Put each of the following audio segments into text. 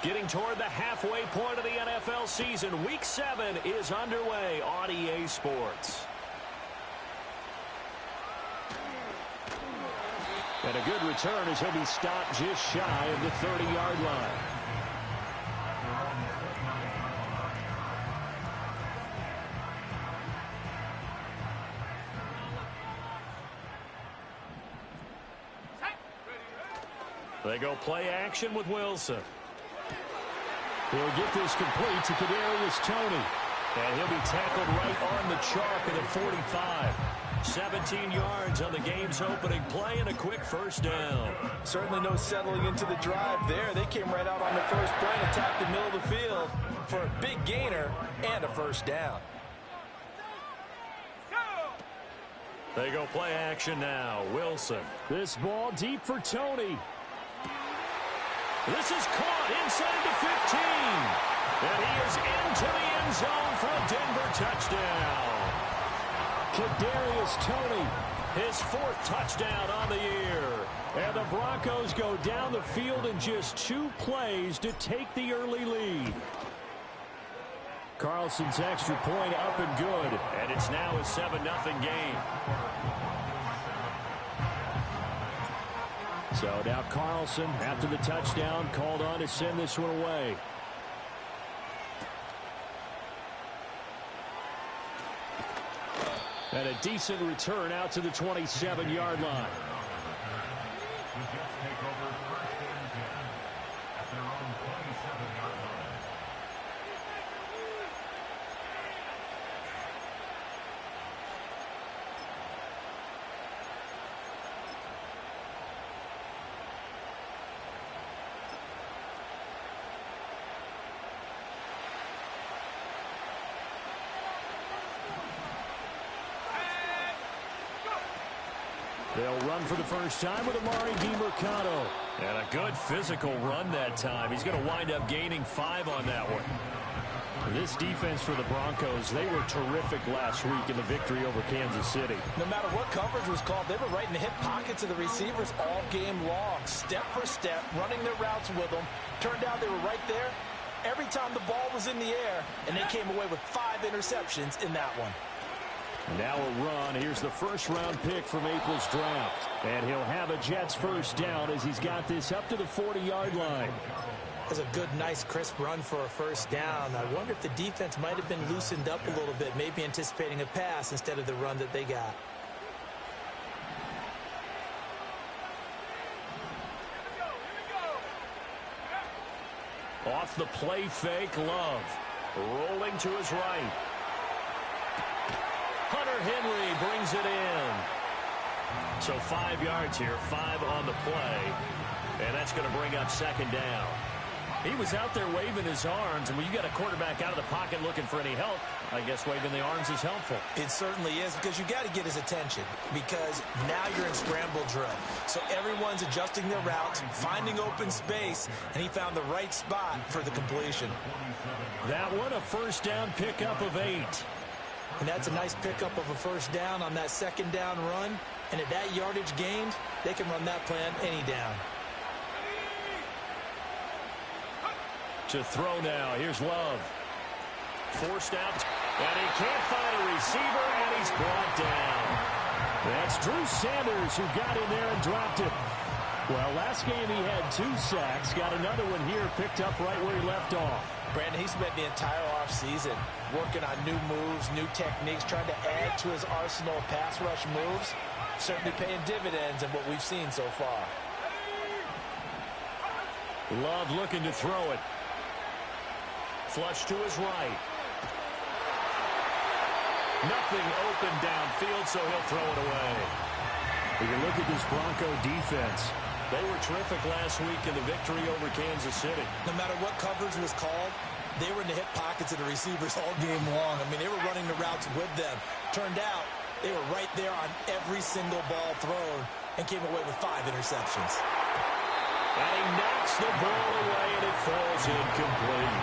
Getting toward the halfway point of the NFL season, Week 7 is underway on EA Sports. And a good return as he'll be stopped just shy of the 30-yard line. They go play action with Wilson. He'll get this complete to Kadarius Toney. And he'll be tackled right on the chalk at the 45. 17 yards on the game's opening play and a quick first down. Certainly no settling into the drive there. They came right out on the first play and attacked the middle of the field for a big gainer and a first down. They go play action now. Wilson. This ball deep for Toney. This is caught inside the 15. And he is into the end zone for a Denver touchdown. Kadarius Toney, his 4th touchdown on the year. And the Broncos go down the field in just 2 plays to take the early lead. Carlson's extra point up and good. And it's now a 7-0 game. So now Carlson, after the touchdown, called on to send this one away. And a decent return out to the 27-yard line. They'll run for the first time with Amari DiMercato. And a good physical run that time. He's going to wind up gaining 5 on that one. This defense for the Broncos, they were terrific last week in the victory over Kansas City. No matter what coverage was called, they were right in the hip pockets of the receivers all game long. Step for step, running their routes with them. Turned out they were right there every time the ball was in the air, and they came away with 5 interceptions in that one. Now a run. Here's the first-round pick from April's draft. And he'll have a Jets first down as he's got this up to the 40-yard line. That's a good, nice, crisp run for a first down. I wonder if the defense might have been loosened up a little bit, maybe anticipating a pass instead of the run that they got. Off the play fake, Love. Rolling to his right. Hunter Henry brings it in. So 5 yards here, 5 on the play. And that's going to bring up second down. He was out there waving his arms, and when you got a quarterback out of the pocket looking for any help, I guess waving the arms is helpful. It certainly is, because you got to get his attention, because now you're in scramble drill. So everyone's adjusting their routes, finding open space, and he found the right spot for the completion. That one, a first down pickup of 8. And that's a nice pickup of a first down on that second down run. And at that yardage gained, they can run that plan any down. To throw now. Here's Love. Forced out. And he can't find a receiver, and he's brought down. That's Drew Sanders who got in there and dropped it. Well, last game he had 2 sacks. Got another one here picked up right where he left off. Brandon, he spent the entire offseason working on new moves, new techniques, trying to add to his arsenal of pass rush moves. Certainly paying dividends in what we've seen so far. Love looking to throw it. Flush to his right. Nothing open downfield, so he'll throw it away. You can look at this Bronco defense. They were terrific last week in the victory over Kansas City. No matter what coverage was called, they were in the hip pockets of the receivers all game long. I mean, they were running the routes with them. Turned out they were right there on every single ball thrown and came away with 5 interceptions. And he knocks the ball away, and it falls incomplete.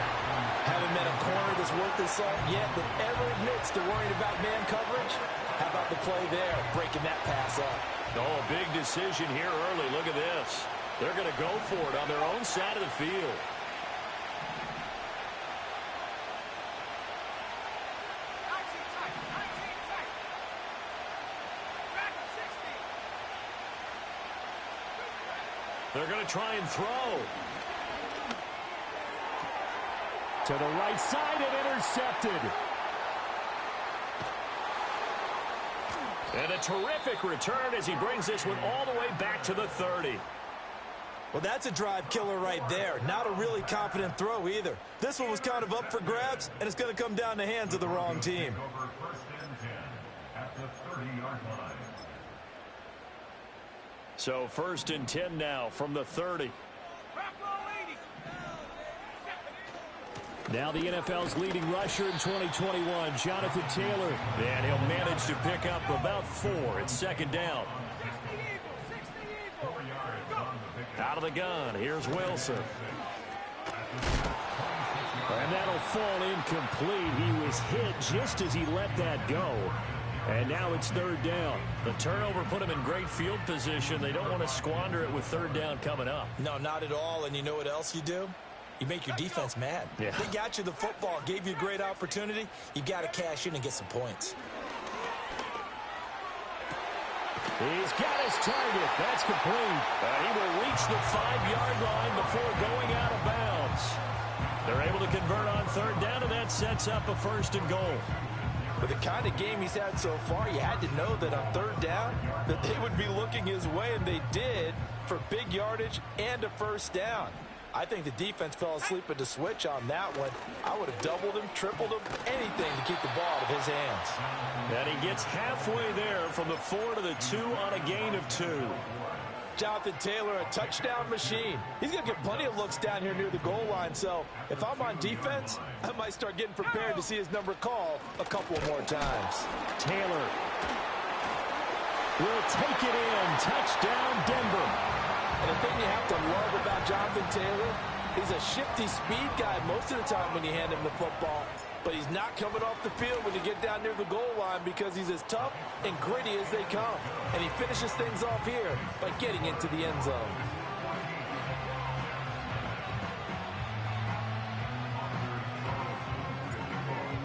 Haven't met a corner that's worth his salt yet that ever admits to worrying about man coverage. How about the play there, breaking that pass up? Oh, a big decision here early. Look at this. They're going to go for it on their own side of the field. They're going to try and throw. To the right side and intercepted. And a terrific return as he brings this one all the way back to the 30. Well, that's a drive killer right there. Not a really confident throw either. This one was kind of up for grabs, and it's going to come down the hands of the wrong team. So 1st and 10 now from the 30. Now the NFL's leading rusher in 2021, Jonathan Taylor. And he'll manage to pick up about 4 at 2nd down. Out of the gun, here's Wilson. And that'll fall incomplete. He was hit just as he let that go. And now it's 3rd down. The turnover put him in great field position. They don't want to squander it with 3rd down coming up. No, not at all. And you know what else you do? You make your defense mad. Yeah. They got you the football, gave you a great opportunity. You got to cash in and get some points. He's got his target. That's complete. He will reach the 5-yard line before going out of bounds. They're able to convert on 3rd down, and that sets up a 1st and goal. With the kind of game he's had so far, you had to know that on 3rd down that they would be looking his way, and they did, for big yardage and a 1st down. I think the defense fell asleep at the switch on that one. I would have doubled him, tripled him, anything to keep the ball out of his hands. And he gets halfway there from the 4 to the 2 on a gain of 2. Jonathan Taylor, a touchdown machine. He's going to get plenty of looks down here near the goal line, so if I'm on defense, I might start getting prepared to see his number called a couple more times. Taylor will take it in. Touchdown, Denver. And the thing you have to love about Jonathan Taylor, he's a shifty speed guy most of the time when you hand him the football. But he's not coming off the field when you get down near the goal line because he's as tough and gritty as they come. And he finishes things off here by getting into the end zone.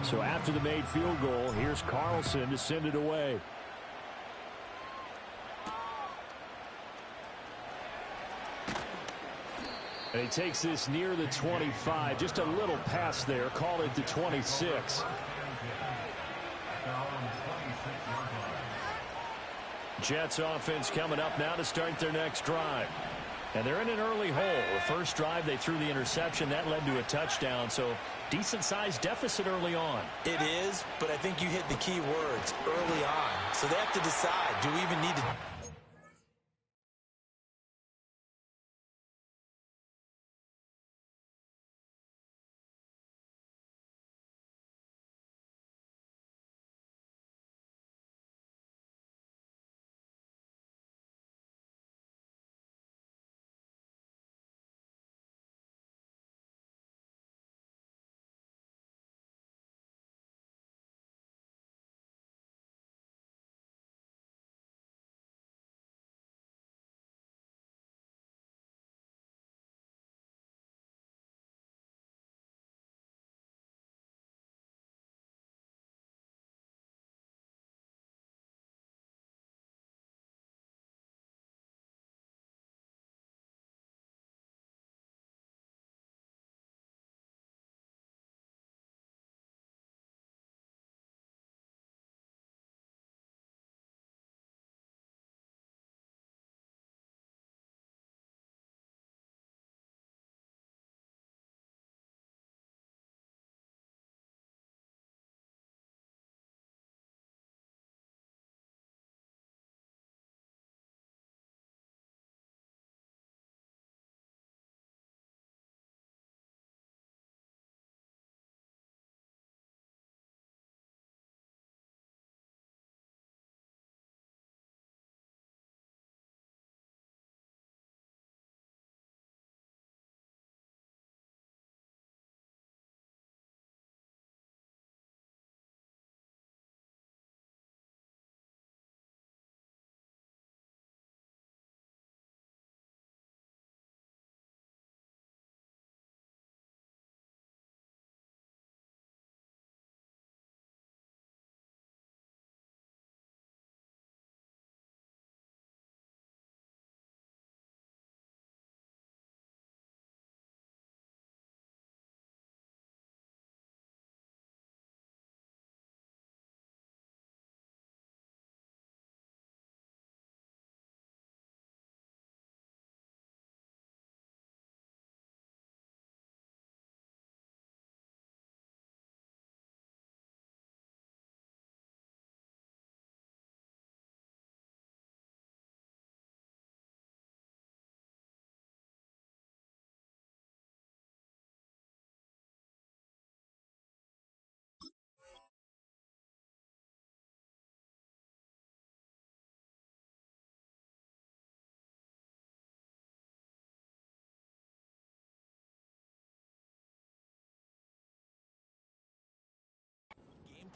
So after the made field goal, here's Carlson to send it away. And he takes this near the 25. Just a little pass there. Call it the 26. Jets offense coming up now to start their next drive. And they're in an early hole. The first drive, they threw the interception. That led to a touchdown. So decent-sized deficit early on. It is, but I think you hit the key words early on. So they have to decide, do we even need to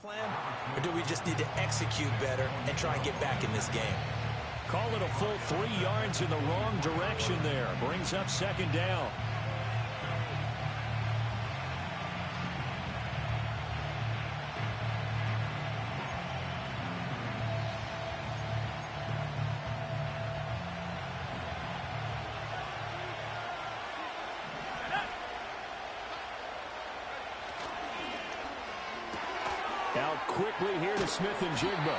plan, or do we just need to execute better and try and get back in this game? Call it a full 3 yards in the wrong direction there. Brings up second down. Out quickly here to Smith-Njigba.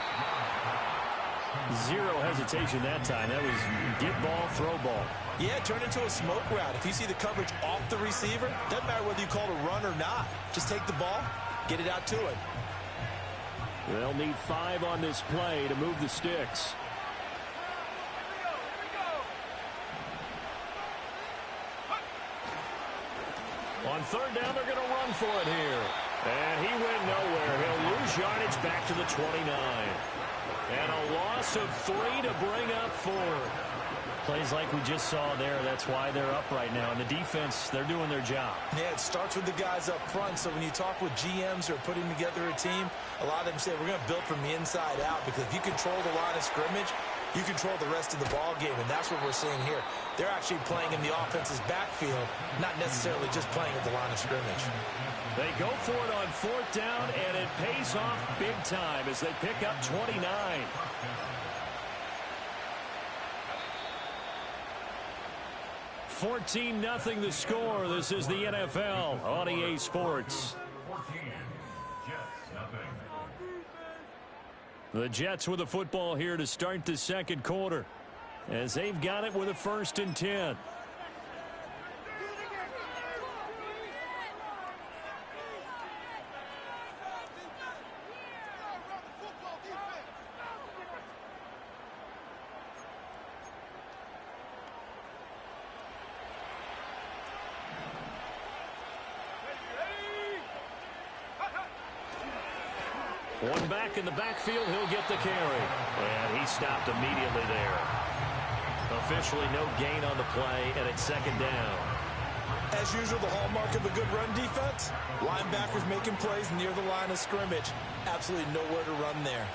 Zero hesitation that time. That was get ball, throw ball. Yeah, turn into a smoke route. If you see the coverage off the receiver, doesn't matter whether you call it a run or not. Just take the ball, get it out to it. They'll need 5 on this play to move the sticks. On third down, they're going to run for it here. And he went nowhere. He'll lose yardage back to the 29. And a loss of 3 to bring up 4. Plays like we just saw there. That's why they're up right now. And the defense, they're doing their job. Yeah, it starts with the guys up front. So when you talk with GMs who are putting together a team, a lot of them say, we're going to build from the inside out. Because if you control the line of scrimmage, you control the rest of the ball game. And that's what we're seeing here. They're actually playing in the offense's backfield, not necessarily just playing at the line of scrimmage. They go for it on fourth down, and it pays off big time as they pick up 29. (14-0) the score. This is the NFL on EA Sports. The Jets with the football here to start the second quarter, as they've got it with a 1st and 10. One back in the backfield, he'll get the carry. And he stopped immediately there. Officially no gain on the play, and it's second down. As usual, the hallmark of a good run defense, linebackers making plays near the line of scrimmage. Absolutely nowhere to run there.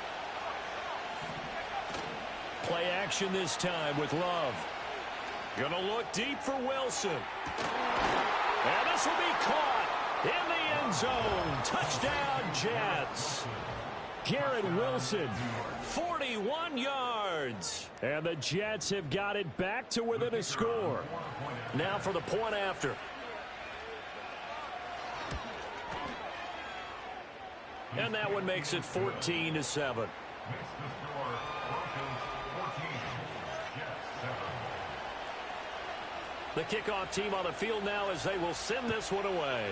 Play action this time with Love. Gonna look deep for Wilson. And this will be caught in the end zone. Touchdown, Jets. Garrett Wilson, 41 yards. And the Jets have got it back to within a score. Now for the point after. And that one makes it 14-7. The kickoff team on the field now as they will send this one away.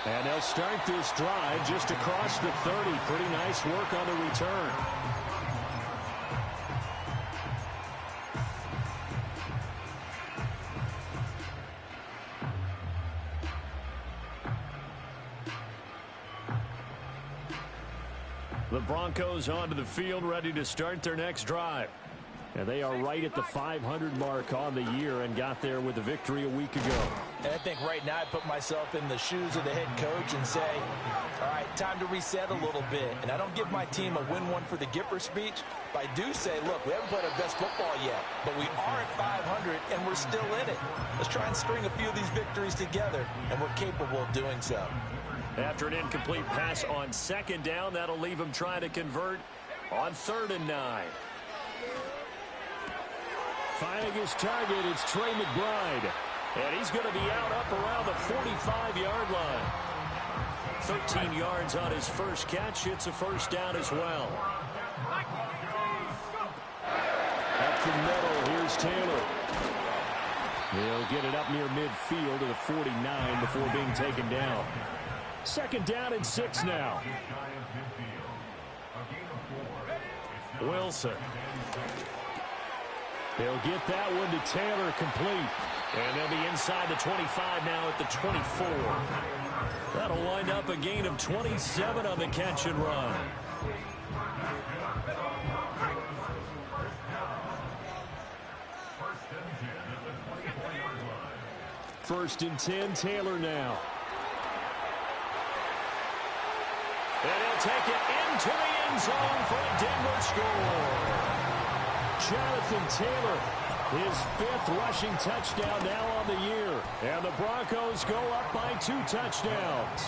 And they'll start this drive just across the 30. Pretty nice work on the return. The Broncos onto the field, ready to start their next drive. And they are right at the 500 mark on the year and got there with a victory a week ago. And I think right now I put myself in the shoes of the head coach and say, all right, time to reset a little bit. And I don't give my team a win one for the Gipper speech, but I do say, look, we haven't played our best football yet, but we are at 500 and we're still in it. Let's try and string a few of these victories together, and we're capable of doing so. After an incomplete pass on second down, that'll leave him trying to convert on 3rd and 9. Finding his target, it's Trey McBride. And he's going to be out up around the 45-yard line. 13 yards on his first catch. It's a first down as well. Up the middle, here's Taylor. He'll get it up near midfield to the 49 before being taken down. 2nd down and 6 now. Wilson. They'll get that one to Taylor complete. And they'll be inside the 25 now at the 24. That'll wind up a gain of 27 on the catch and run. First and 10, Taylor now. And he'll take it into the end zone for a Denver score. Jonathan Taylor, his 5th rushing touchdown now on the year. And the Broncos go up by 2 touchdowns.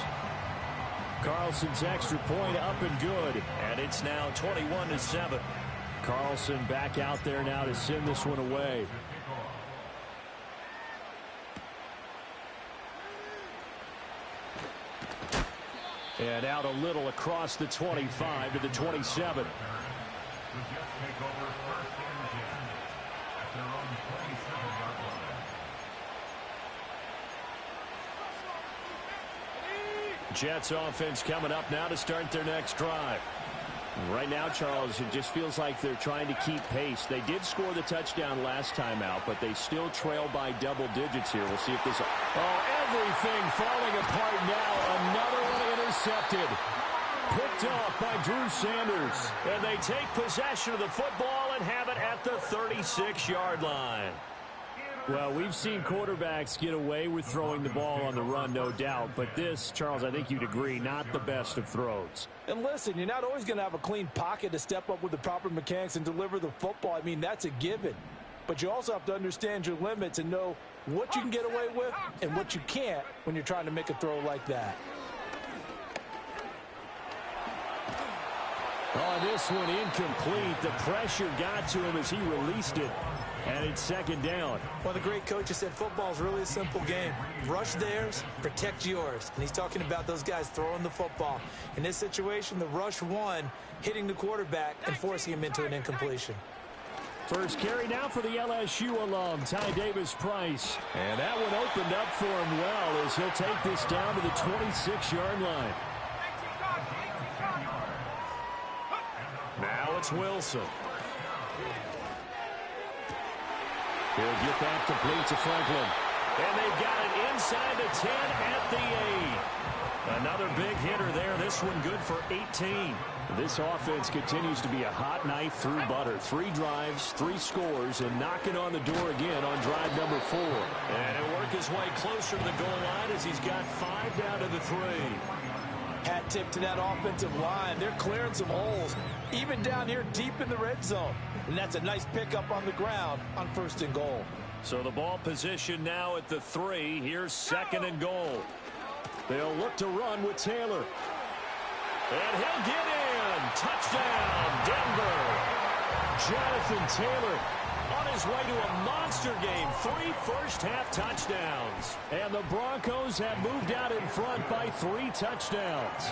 Carlson's extra point up and good. And it's now 21-7. Carlson back out there now to send this one away. And out a little across the 25 to the 27. Jets offense coming up now to start their next drive. Right now, Charles, it just feels like they're trying to keep pace. They did score the touchdown last time out, but they still trail by double digits here. We'll see if this... Oh, everything falling apart now. Another one intercepted. Picked off by Drew Sanders. And they take possession of the football and have it at the 36-yard line. Well, we've seen quarterbacks get away with throwing the ball on the run, no doubt. But this, Charles, I think you'd agree, not the best of throws. And listen, you're not always going to have a clean pocket to step up with the proper mechanics and deliver the football. I mean, that's a given. But you also have to understand your limits and know what you can get away with and what you can't when you're trying to make a throw like that. Oh, this one incomplete. The pressure got to him as he released it. And it's second down. Well, the great coach has said football is really a simple game. Rush theirs, protect yours. And he's talking about those guys throwing the football. In this situation, the rush won, hitting the quarterback and forcing him into an incompletion. First carry now for the LSU alum, Ty Davis-Price. And that one opened up for him well as he'll take this down to the 26-yard line. Now it's Wilson. He'll get that complete to Franklin. And they've got it inside the 10 at the 8. Another big hitter there. This one good for 18. This offense continues to be a hot knife through butter. 3 drives, 3 scores, and knocking on the door again on drive number 4. And he'll work his way closer to the goal line as he's got 5 down to the 3. Hat tip to that offensive line. They're clearing some holes, even down here deep in the red zone. And that's a nice pickup on the ground on 1st and goal. So the ball position now at the 3. Here's 2nd and goal. They'll look to run with Taylor. And he'll get in. Touchdown, Denver. Jonathan Taylor on his way to a monster game. 3 first-half touchdowns. And the Broncos have moved out in front by 3 touchdowns.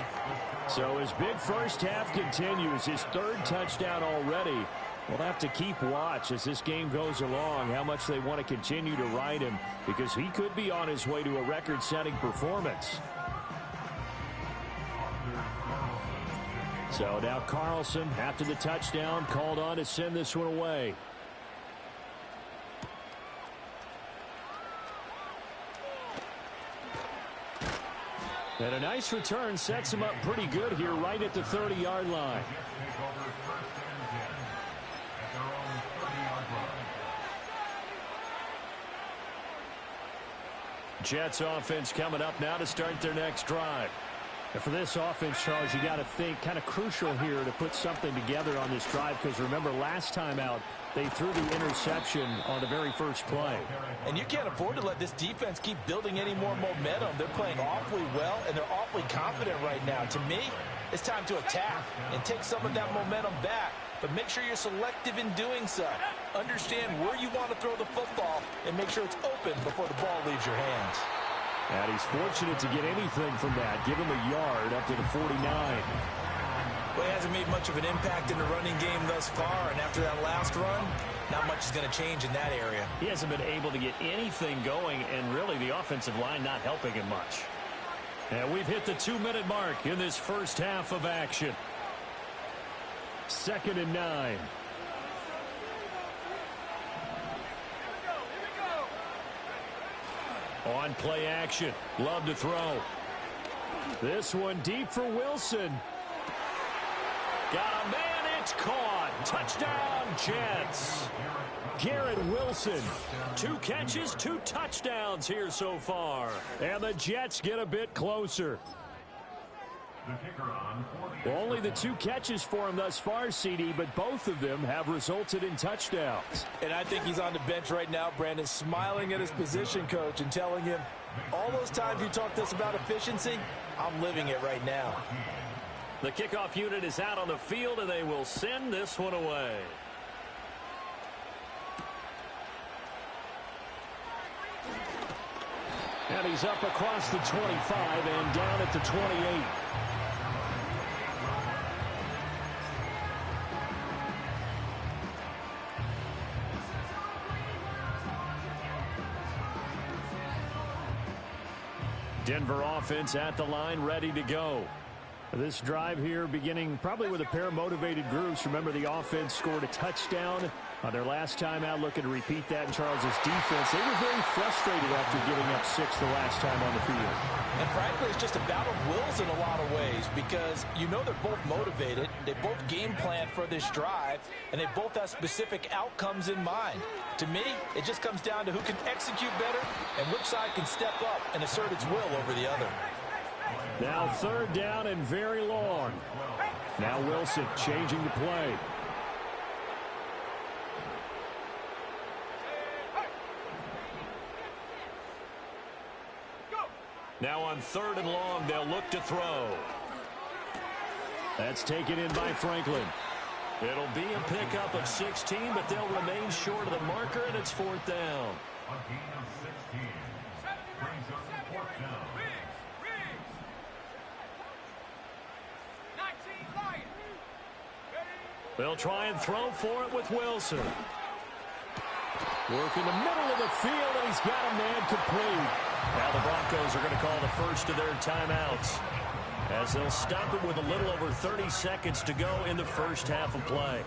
So his big first half continues. His 3rd touchdown already. We'll have to keep watch as this game goes along, how much they want to continue to ride him, because he could be on his way to a record-setting performance. So now Carlson, after the touchdown, called on to send this one away. And a nice return sets him up pretty good here right at the 30-yard line. Jets offense coming up now to start their next drive. And for this offense, Charles, you got to think kind of crucial here to put something together on this drive, because remember last time out they threw the interception on the very first play. And you can't afford to let this defense keep building any more momentum. They're playing awfully well, and they're awfully confident right now. To me, it's time to attack and take some of that momentum back. But make sure you're selective in doing so. Understand where you want to throw the football and make sure it's open before the ball leaves your hands. And he's fortunate to get anything from that. Give him a yard up to the 49. Well, he hasn't made much of an impact in the running game thus far, and after that last run, not much is going to change in that area. He hasn't been able to get anything going, and really the offensive line not helping him much. And we've hit the 2-minute mark in this first half of action. 2nd and 9. On play action. Love to throw. This one deep for Wilson. Got a man in It's caught. Touchdown, Jets. Garrett Wilson, 2 catches, 2 touchdowns here so far. And the Jets get a bit closer. Only the 2 catches for him thus far, CD, but both of them have resulted in touchdowns. And I think he's on the bench right now, Brandon, smiling at his position coach and telling him, all those times you talked to us about efficiency, I'm living it right now. The kickoff unit is out on the field, and they will send this one away. And he's up across the 25 and down at the 28. Denver offense at the line, ready to go. This drive here beginning probably with a pair of motivated groups. Remember, the offense scored a touchdown on their last time out, looking to repeat that in Charles' defense. They were very frustrated after giving up 6 the last time on the field. And frankly, it's just a battle of wills in a lot of ways because you know they're both motivated, they both game plan for this drive, and they both have specific outcomes in mind. To me, it just comes down to who can execute better and which side can step up and assert its will over the other. Now 3rd down and very long. Now Wilson changing the play. Now on 3rd and long, they'll look to throw. That's taken in by Franklin. It'll be a pickup of 16, but they'll remain short of the marker, and it's 4th down. They'll try and throw for it with Wilson. Work in the middle of the field, and he's got a man complete. Now the Broncos are going to call the first of their timeouts as they'll stop it with a little over 30 seconds to go in the first half of play.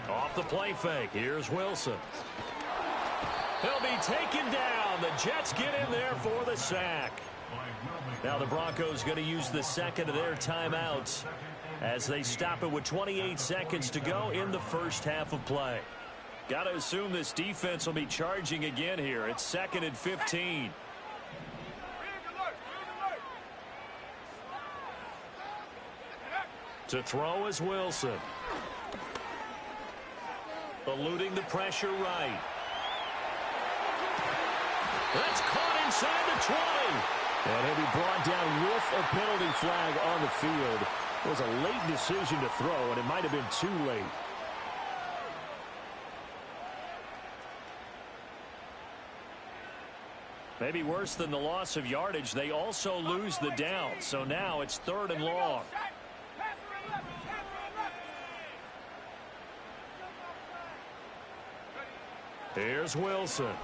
Off the play fake, here's Wilson. He'll be taken down. The Jets get in there for the sack. Now the Broncos going to use the second of their timeouts as they stop it with 28 seconds to go in the first half of play. Got to assume this defense will be charging again here. It's 2nd and 15. To throw is Wilson. Eluding the pressure right. That's caught inside the 20. And he'll be brought down with a penalty flag on the field. It was a late decision to throw, and it might have been too late. Maybe worse than the loss of yardage, they also lose the down. So now it's 3rd and long. Here's Wilson.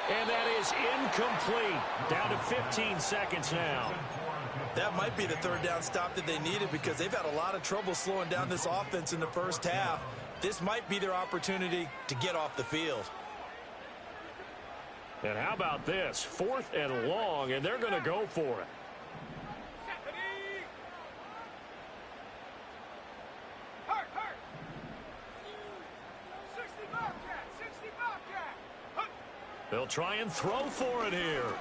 And that is incomplete. Down to 15 seconds now. That might be the 3rd down stop that they needed because they've had a lot of trouble slowing down this offense in the first half. This might be their opportunity to get off the field. And how about this? 4th and long, and they're going to go for it. They'll try and throw for it here.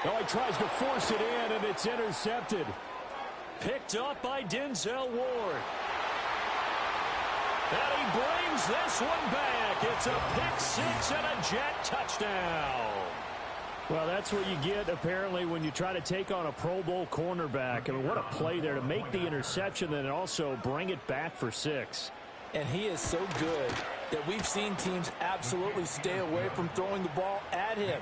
Oh, he tries to force it in, and it's intercepted. Picked up by Denzel Ward. And he brings this one back. It's a pick 6 and a Jet touchdown. Well, that's what you get, apparently, when you try to take on a Pro Bowl cornerback. I mean, what a play there to make the interception and also bring it back for 6. And he is so good that we've seen teams absolutely stay away from throwing the ball at him.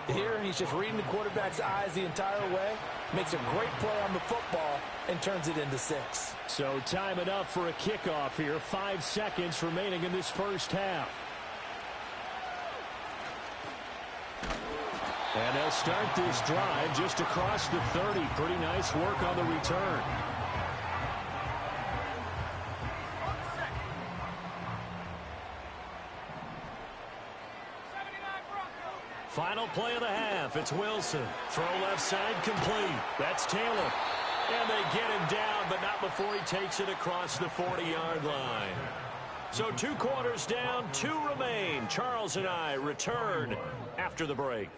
Here, he's just reading the quarterback's eyes the entire way, makes a great play on the football, and turns it into 6. So time enough for a kickoff here. 5 seconds remaining in this first half. And they'll start this drive just across the 30. Pretty nice work on the return. Final play of the half. It's Wilson. Throw left side complete. That's Taylor. And they get him down, but not before he takes it across the 40-yard line. So 2 quarters down, 2 remain. Charles and I return after the break.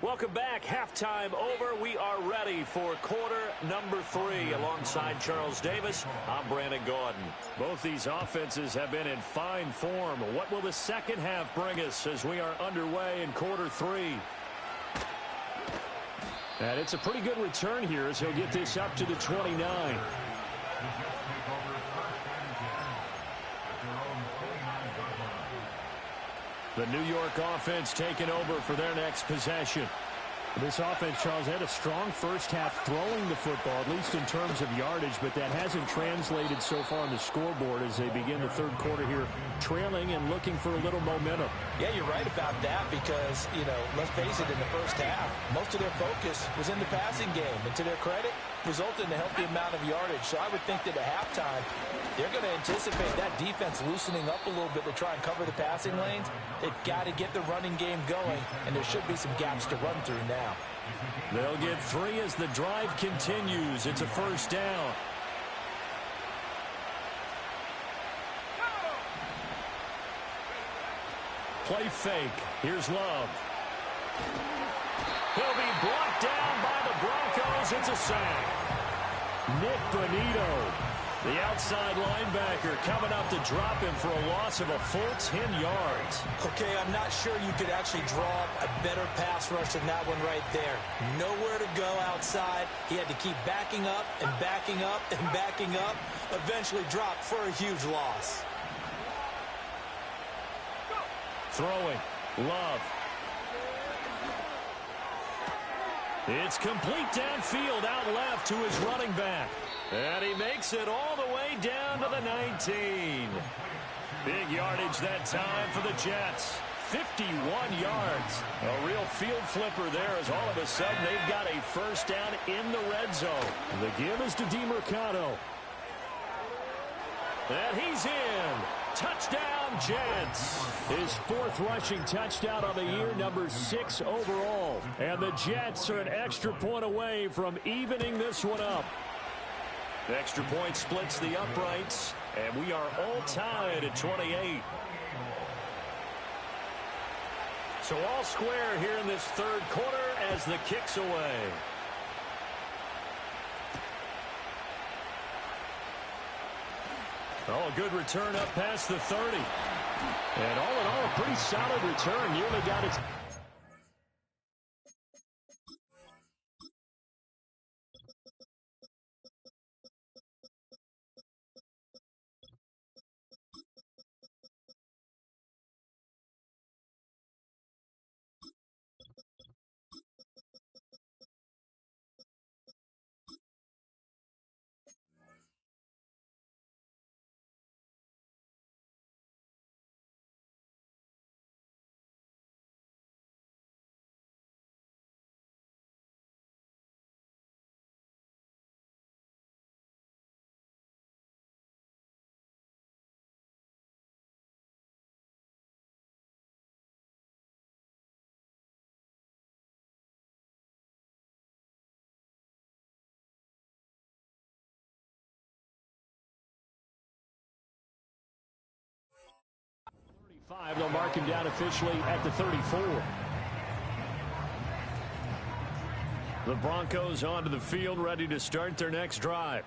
Welcome back. Halftime over. We are ready for quarter number 3. Alongside Charles Davis, I'm Brandon Gaudin. Both these offenses have been in fine form. What will the second half bring us as we are underway in quarter 3? And it's a pretty good return here as he'll get this up to the 29. The New York offense taking over for their next possession. This offense, Charles, had a strong first half throwing the football, at least in terms of yardage, but that hasn't translated so far on the scoreboard as they begin the third quarter here, trailing and looking for a little momentum. Yeah, you're right about that because, let's face it, in the first half, most of their focus was in the passing game. And to their credit, resulted in a healthy amount of yardage. So I would think that at halftime, they're going to anticipate that defense loosening up a little bit to try and cover the passing lanes. They've got to get the running game going, and there should be some gaps to run through now. They'll get 3 as the drive continues. It's a first down. Play fake. Here's Love. He'll be brought down by the Broncos. It's a sack. Nick Bonito, the outside linebacker, coming up to drop him for a loss of a full 10 yards. Okay, I'm not sure you could actually draw up a better pass rush than that one right there. Nowhere to go outside. He had to keep backing up and backing up and backing up. Eventually dropped for a huge loss. Throwing. Love. It's complete downfield out left to his running back. And he makes it all the way down to the 19. Big yardage that time for the Jets. 51 yards. A real field flipper there as all of a sudden they've got a first down in the red zone. The give is to DeMercado. And he's in. Touchdown, Jets. His 4th rushing touchdown of the year, number 6 overall. And the Jets are an extra point away from evening this one up. The extra point splits the uprights, and we are all tied at 28. So all square here in this third quarter as the kick's away. Oh, a good return up past the 30. And all in all, a pretty solid return. Nearly got it. They'll mark him down officially at the 34. The Broncos onto the field, ready to start their next drive.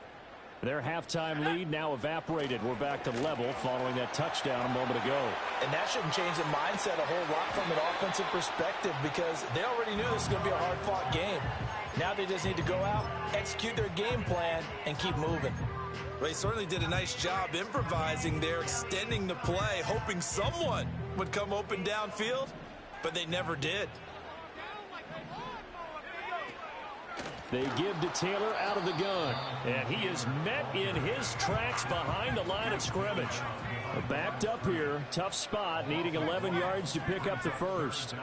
Their halftime lead now evaporated. We're back to level following that touchdown a moment ago. And that shouldn't change the mindset a whole lot from an offensive perspective because they already knew this was going to be a hard-fought game. Now they just need to go out, execute their game plan, and keep moving. Well, he certainly did a nice job improvising there, extending the play, hoping someone would come open downfield, but they never did. They give to Taylor out of the gun, and he is met in his tracks behind the line of scrimmage. Backed up here, tough spot, needing 11 yards to pick up the first.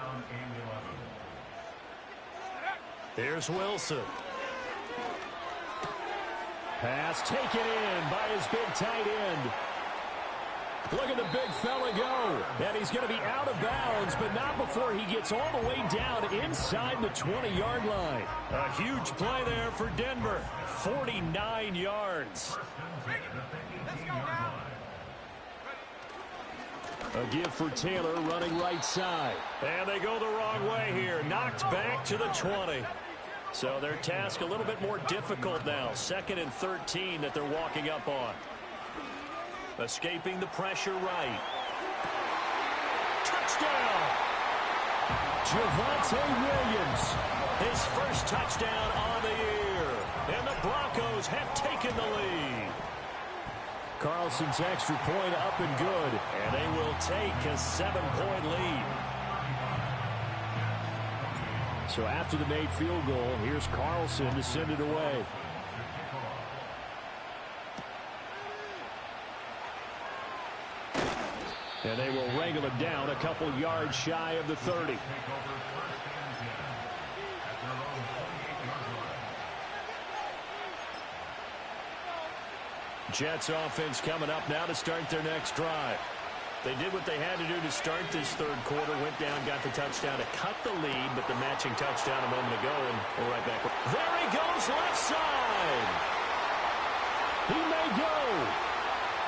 Here's Wilson. Pass taken in by his big tight end. Look at the big fella go. And he's going to be out of bounds, but not before he gets all the way down inside the 20-yard line. A huge play there for Denver. 49 yards. A give for Taylor running right side. And they go the wrong way here. Knocked back to the 20. So their task a little bit more difficult now. 2nd and 13 that they're walking up on. Escaping the pressure right. Touchdown! Javonte Williams. His first touchdown on the year. And the Broncos have taken the lead. Carlson's extra point up and good. And they will take a 7-point lead. So after the made field goal, here's Carlson to send it away. And they will wrangle him down a couple yards shy of the 30. Jets offense coming up now to start their next drive. They did what they had to do to start this third quarter. Went down, got the touchdown to cut the lead, but the matching touchdown a moment ago, and we're right back. There he goes, left side. He may go.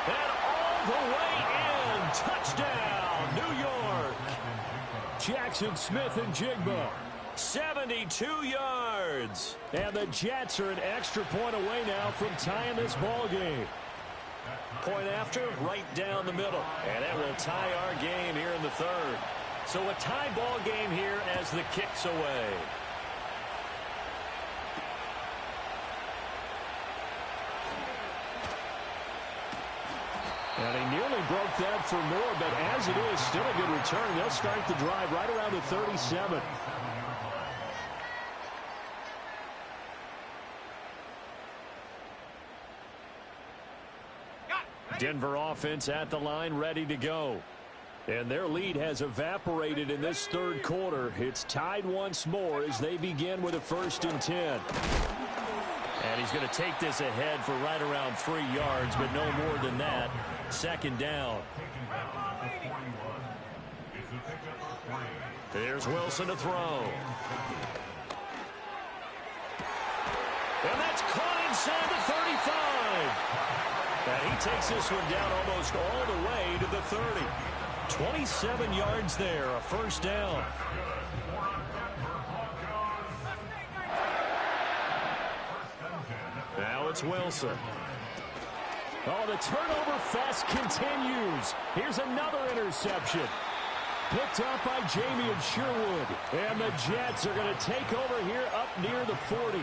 And all the way in. Touchdown, New York. Jackson Smith and Jigba. 72 yards. And the Jets are an extra point away now from tying this ball game. Point after, right down the middle. And that will tie our game here in the third. So a tie ball game here as the kick's away. And he nearly broke that for more, but as it is, still a good return. They'll start the drive right around the 37. Denver offense at the line, ready to go. And their lead has evaporated in this third quarter. It's tied once more as they begin with a 1st and 10. And he's going to take this ahead for right around 3 yards, but no more than that. 2nd down. Here's Wilson to throw. And that's caught inside the 35. And he takes this one down almost all the way to the 30. 27 yards there, a 1st down. Now it's Wilson. Oh, the turnover fest continues. Here's another interception. Picked up by Jamie Sherwood. And the Jets are going to take over here up near the 40.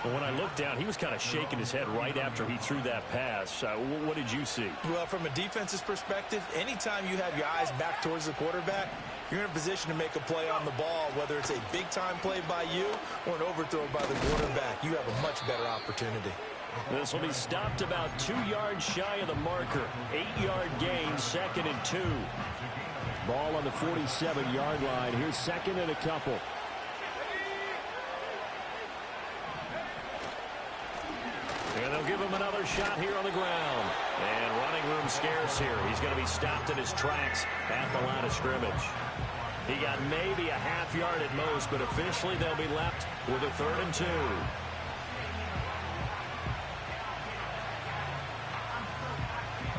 Well, when I looked down, he was kind of shaking his head right after he threw that pass. What did you see? Well, from a defense's perspective, anytime you have your eyes back towards the quarterback, you're in a position to make a play on the ball, whether it's a big-time play by you or an overthrow by the quarterback. You have a much better opportunity. This will be stopped about 2 yards shy of the marker. 8-yard gain, 2nd and 2. Ball on the 47-yard line. Here's 2nd and a couple. And they'll give him another shot here on the ground. And running room scarce here. He's going to be stopped in his tracks at the line of scrimmage. He got maybe a half yard at most, but officially they'll be left with a 3rd and 2.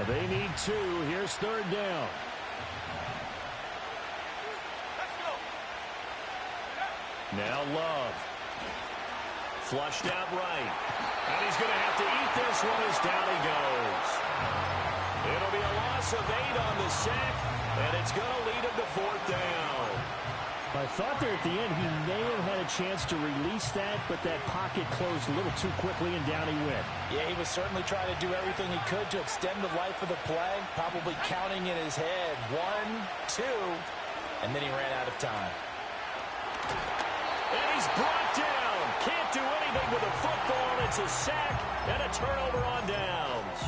They need 2. Here's 3rd down. Now Love. Flushed out right. And he's going to have to eat this one as down he goes. It'll be a loss of 8 on the sack, and it's going to lead him to 4th down. I thought there at the end he may have had a chance to release that, but that pocket closed a little too quickly, and down he went. Yeah, he was certainly trying to do everything he could to extend the life of the play, probably counting in his head 1, 2, and then he ran out of time. And he's brought down. Can't do anything with the football. It's a sack and a turnover on downs.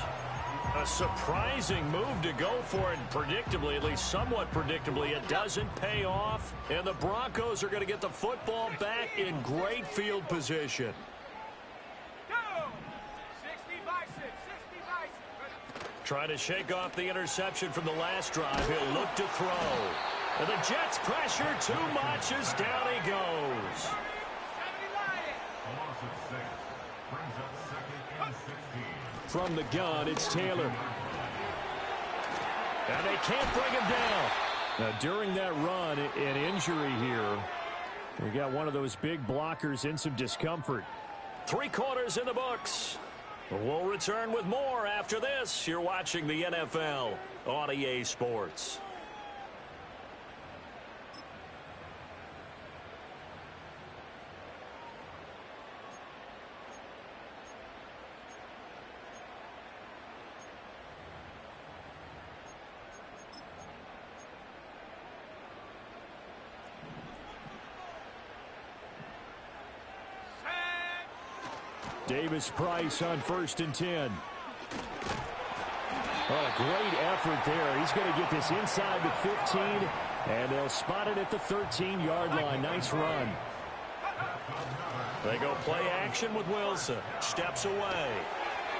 A surprising move to go for it. Predictably, at least somewhat predictably, it doesn't pay off. And the Broncos are going to get the football back in great field position. Trying to shake off the interception from the last drive. He'll look to throw. And the Jets pressure too much as down he goes. From the gun, it's Taylor. And they can't bring him down. Now, during that run, an injury here. We got one of those big blockers in some discomfort. 3 quarters in the books. We'll return with more after this. You're watching the NFL on EA Sports. Davis-Price on 1st and 10. Oh, a great effort there. He's going to get this inside the 15, and they'll spot it at the 13-yard line. Nice run. They go play action with Wilson. Steps away.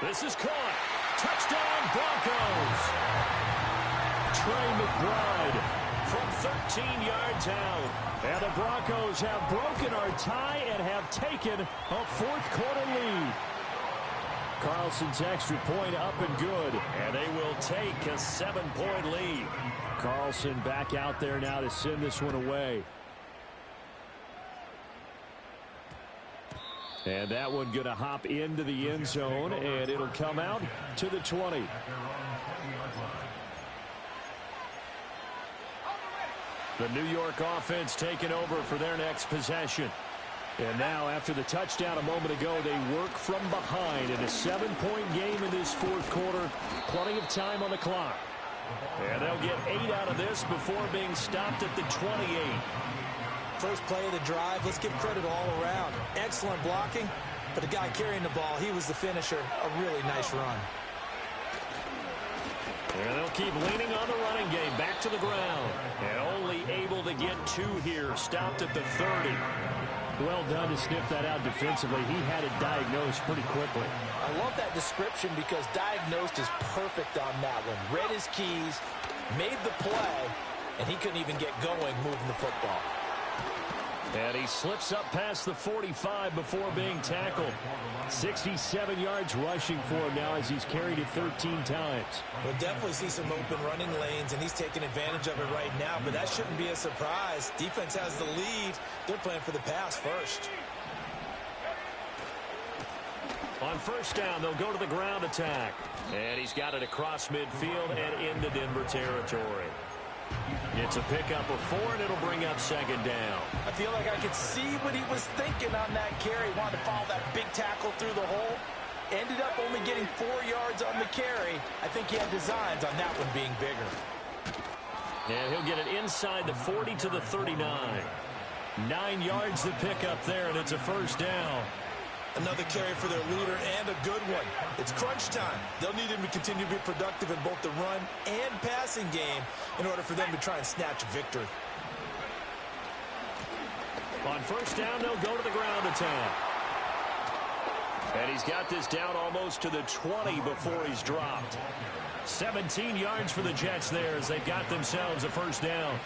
This is caught. Touchdown, Broncos. Trey McBride from 13 yards out. And the Broncos have broken our tie and have taken a 4th quarter lead. Carlson's extra point up and good. And they will take a 7-point lead. Carlson back out there now to send this one away. And that one going to hop into the end zone, and it'll come out to the 20. The New York offense taking over for their next possession. And now, after the touchdown a moment ago, they work from behind in a 7-point game in this 4th quarter. Plenty of time on the clock. And they'll get 8 out of this before being stopped at the 28. First play of the drive, let's give credit all around. Excellent blocking, but the guy carrying the ball, he was the finisher. A really nice run. And they'll keep leaning on the running game. Back to the ground. And only able to get 2 here. Stopped at the 30. Well done to sniff that out defensively. He had it diagnosed pretty quickly. I love that description because diagnosed is perfect on that one. Read his keys, made the play, and he couldn't even get going moving the football. And he slips up past the 45 before being tackled. 67 yards rushing for him now as he's carried it 13 times. We'll definitely see some open running lanes, and he's taking advantage of it right now, but that shouldn't be a surprise. Defense has the lead. They're playing for the pass first. On 1st down, they'll go to the ground attack. And he's got it across midfield and into Denver territory. It's a pickup of 4, and it'll bring up 2nd down. I feel like I could see what he was thinking on that carry. Wanted to follow that big tackle through the hole. Ended up only getting 4 yards on the carry. I think he had designs on that one being bigger. And he'll get it inside the 40 to the 39. 9 yards to pick up there, and it's a 1st down. Another carry for their leader, and a good one. It's crunch time. They'll need him to continue to be productive in both the run and passing game in order for them to try and snatch a victory. On 1st down, they'll go to the ground attack. And he's got this down almost to the 20 before he's dropped. 17 yards for the Jets there as they've got themselves a 1st down.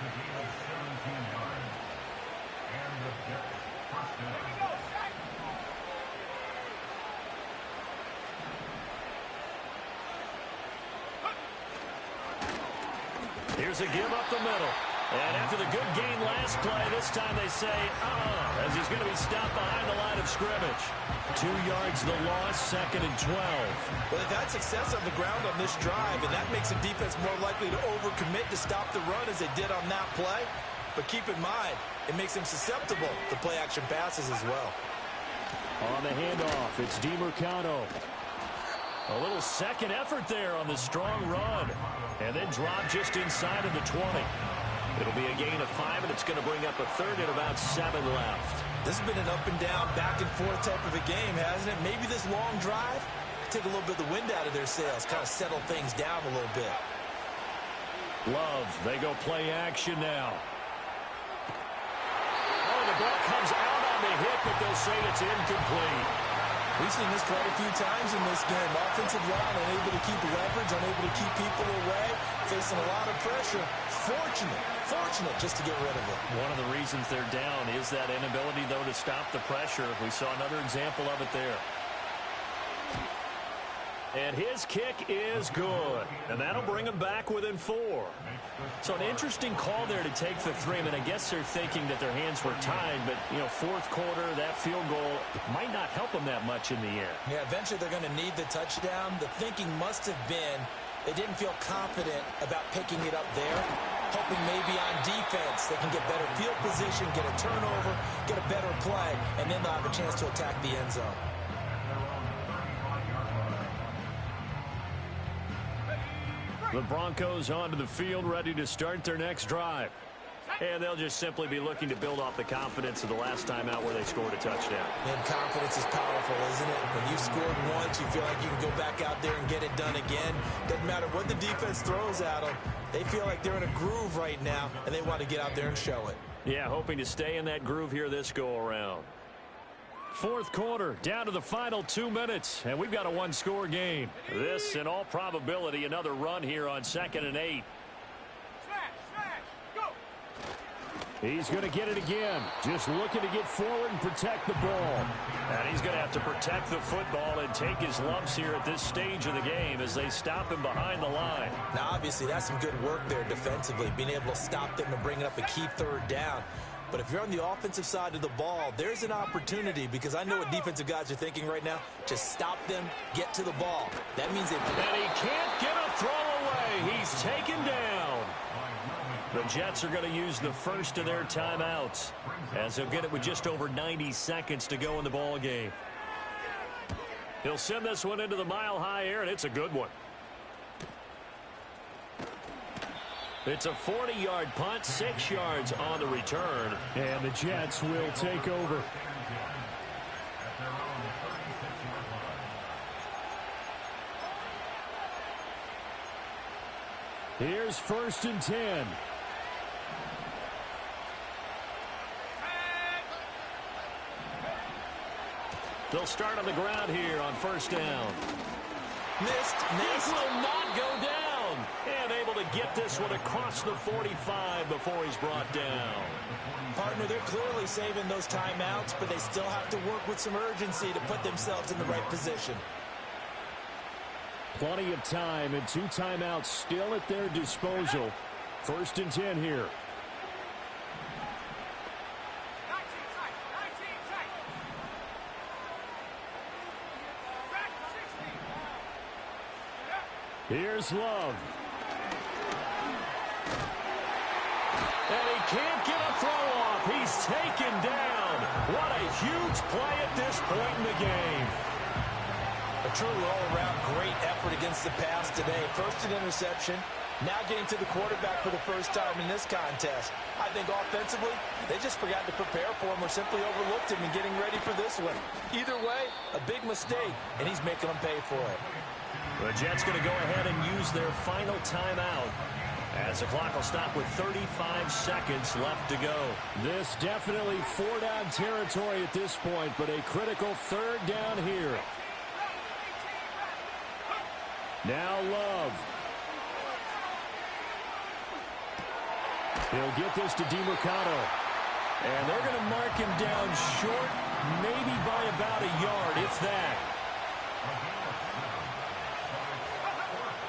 Here's a give up the middle. And after the good gain last play, this time they say, as he's going to be stopped behind the line of scrimmage. 2 yards the loss, 2nd and 12. Well, they've had success on the ground on this drive, and that makes the defense more likely to overcommit to stop the run as they did on that play. But keep in mind, it makes them susceptible to play-action passes as well. On the handoff, it's DiMercado. A little second effort there on the strong run. And then drop just inside of the 20. It'll be a gain of 5, and it's going to bring up a 3rd and about 7 left. This has been an up-and-down, back-and-forth type of a game, hasn't it? Maybe this long drive take a little bit of the wind out of their sails, kind of settle things down a little bit. Love, they go play action now. Oh, the ball comes out on the hit, but they'll say it's incomplete. We've seen this quite a few times in this game. Offensive line unable to keep leverage, unable to keep people away, facing a lot of pressure. Fortunate just to get rid of it. One of the reasons they're down is that inability, though, to stop the pressure. We saw another example of it there. And his kick is good. And that'll bring him back within 4. So an interesting call there to take the 3. I mean, I guess they're thinking that their hands were tied, but, you know, fourth quarter, that field goal might not help them that much in the air. Yeah, eventually they're going to need the touchdown. The thinking must have been they didn't feel confident about picking it up there, hoping maybe on defense they can get better field position, get a turnover, get a better play, and then they'll have a chance to attack the end zone. The Broncos onto the field, ready to start their next drive. And they'll just simply be looking to build off the confidence of the last time out where they scored a touchdown. And confidence is powerful, isn't it? When you scored once, you feel like you can go back out there and get it done again. Doesn't matter what the defense throws at them. They feel like they're in a groove right now, and they want to get out there and show it. Yeah, hoping to stay in that groove here this go-around. Fourth quarter, down to the final 2 minutes, and we've got a one-score game. This, in all probability, another run here on 2nd and 8. He's going to get it again. Just looking to get forward and protect the ball. And he's going to have to protect the football and take his lumps here at this stage of the game as they stop him behind the line. Now, obviously, that's some good work there defensively, being able to stop them and bring up a key third down. But if you're on the offensive side of the ball, there's an opportunity, because I know what defensive guys are thinking right now. Just stop them, get to the ball. That means they... And he can't get a throw away. He's taken down. The Jets are going to use the first of their timeouts, as they'll get it with just over 90 seconds to go in the ball game. He'll send this one into the mile-high air, and it's a good one. It's a 40-yard punt, 6 yards on the return. And the Jets will take over. Here's 1st and 10. They'll start on the ground here on 1st down. Missed. This will not go down. And able to get this one across the 45 before he's brought down. Partner, they're clearly saving those timeouts, but they still have to work with some urgency to put themselves in the right position. Plenty of time and 2 timeouts still at their disposal. 1st and 10 here. Here's Love. And he can't get a throw off. He's taken down. What a huge play at this point in the game. A truly all-around great effort against the pass today. First an interception, now getting to the quarterback for the first time in this contest. I think offensively, they just forgot to prepare for him or simply overlooked him in getting ready for this one. Either way, a big mistake, and he's making them pay for it. The Jets going to go ahead and use their final timeout, as the clock will stop with 35 seconds left to go. This definitely 4-down territory at this point, but a critical 3rd down here. Now Love. He'll get this to DeMercado. And they're going to mark him down short, maybe by about a yard, if that.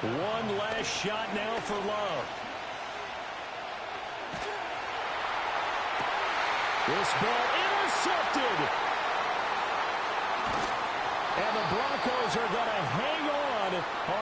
One last shot now for Love. This ball intercepted. And the Broncos are going to hang on.